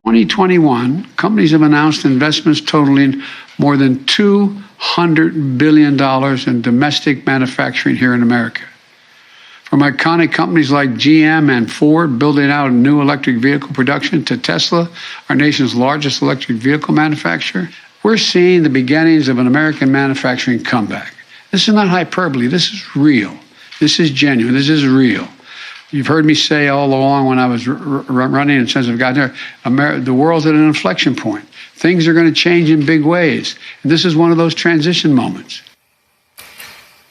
2021, companies have announced investments totaling more than $200 billion in domestic manufacturing here in America. From iconic companies like GM and Ford building out new electric vehicle production to Tesla, our nation's largest electric vehicle manufacturer, we're seeing the beginnings of an American manufacturing comeback. This is not hyperbole. This is real. This is genuine. This is real. You've heard me say all along when I was running and since I've gotten there, the world's at an inflection point. Things are going to change in big ways. And this is one of those transition moments.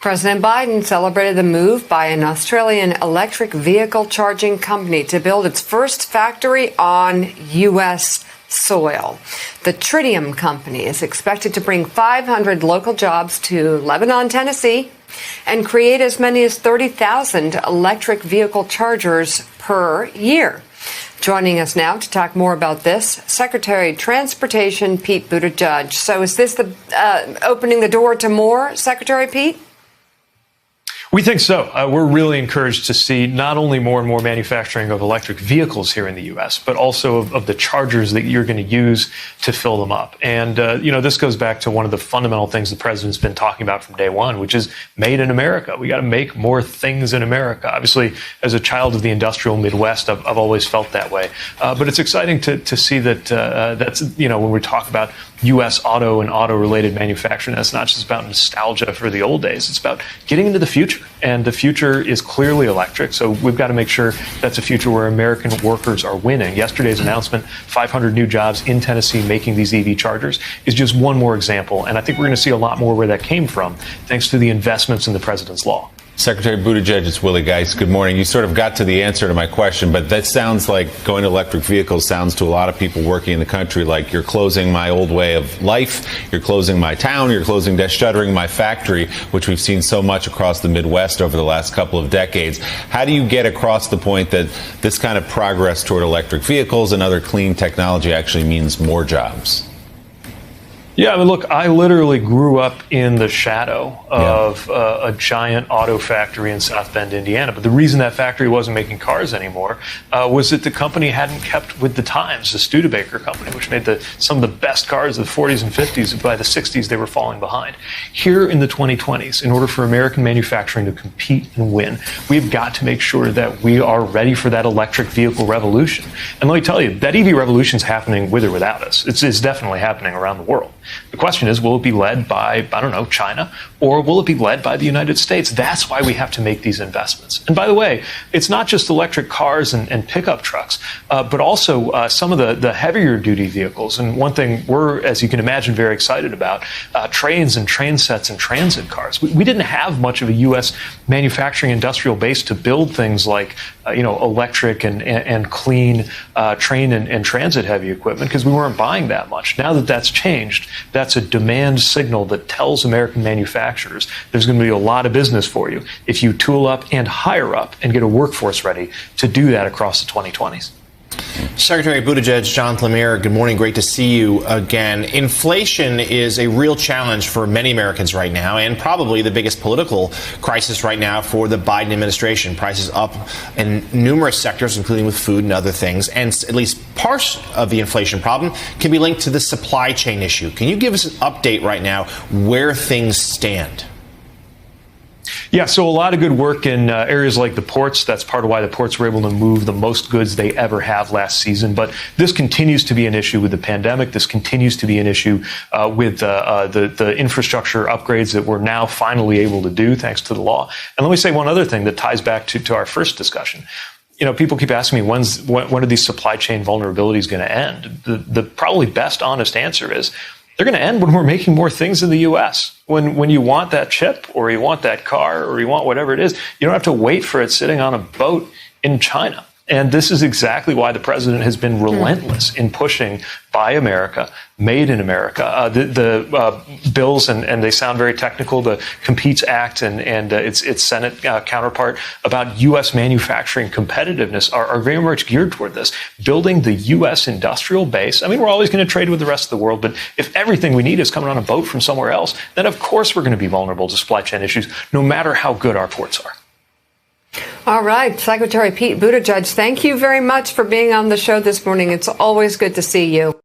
President Biden celebrated the move by an Australian electric vehicle charging company to build its first factory on U.S. soil. The Tritium company is expected to bring 500 local jobs to Lebanon, Tennessee, and create as many as 30,000 electric vehicle chargers per year. Joining us now to talk more about this, Secretary of Transportation Pete Buttigieg. So is this the opening the door to more, Secretary Pete? We think so. We're really encouraged to see not only more and more manufacturing of electric vehicles here in the U.S., but also of the chargers that you're going to use to fill them up. And, this goes back to one of the fundamental things the president's been talking about from day one, which is made in America. We got to make more things in America. Obviously, as a child of the industrial Midwest, I've always felt that way. But it's exciting to see that that's, when we talk about U.S. auto and auto-related manufacturing, that's not just about nostalgia for the old days. It's about getting into the future. And the future is clearly electric. So we've got to make sure that's a future where American workers are winning. Yesterday's announcement, 500 new jobs in Tennessee making these EV chargers, is just one more example. And I think we're going to see a lot more where that came from, thanks to the investments in the president's law. Secretary Buttigieg, it's Willie Geist. Good morning. You sort of got to the answer to my question, but that sounds like going to electric vehicles sounds to a lot of people working in the country like you're closing my old way of life, you're closing my town, you're shuttering my factory, which we've seen so much across the Midwest over the last couple of decades. How do you get across the point that this kind of progress toward electric vehicles and other clean technology actually means more jobs? Yeah, I mean, look, I literally grew up in the shadow of a giant auto factory in South Bend, Indiana. But the reason that factory wasn't making cars anymore was that the company hadn't kept with the times. The Studebaker company, which made some of the best cars of the 40s and 50s, by the 60s, they were falling behind. Here in the 2020s, in order for American manufacturing to compete and win, we've got to make sure that we are ready for that electric vehicle revolution. And let me tell you, that EV revolution is happening with or without us. It's definitely happening around the world. The question is, will it be led by, China, or will it be led by the United States? That's why we have to make these investments. And by the way, it's not just electric cars and pickup trucks, but also some of the heavier duty vehicles. And one thing we're, as you can imagine, very excited about, trains and train sets and transit cars. We didn't have much of a U.S. manufacturing industrial base to build things like, electric and clean train and transit heavy equipment because we weren't buying that much. Now that that's changed, that's a demand signal that tells American manufacturers there's going to be a lot of business for you if you tool up and hire up and get a workforce ready to do that across the 2020s. Secretary Buttigieg, John Lemire, good morning. Great to see you again. Inflation is a real challenge for many Americans right now, and probably the biggest political crisis right now for the Biden administration. Prices up in numerous sectors, including with food and other things, and at least part of the inflation problem can be linked to the supply chain issue. Can you give us an update right now where things stand? Yeah, so a lot of good work in areas like the ports. That's part of why the ports were able to move the most goods they ever have last season. But this continues to be an issue with the pandemic. This continues to be an issue with the infrastructure upgrades that we're now finally able to do thanks to the law. And let me say one other thing that ties back to our first discussion. People keep asking me, when are these supply chain vulnerabilities going to end? The probably best honest answer is they're going to end when we're making more things in the U.S. When you want that chip or you want that car or you want whatever it is, you don't have to wait for it sitting on a boat in China. And this is exactly why the president has been relentless in pushing Buy America, Made in America. The bills, and they sound very technical, the Competes Act and its Senate counterpart about U.S. manufacturing competitiveness are very much geared toward this, building the U.S. industrial base. I mean, we're always going to trade with the rest of the world, but if everything we need is coming on a boat from somewhere else, then of course we're going to be vulnerable to supply chain issues, no matter how good our ports are. All right, Secretary Pete Buttigieg, thank you very much for being on the show this morning. It's always good to see you.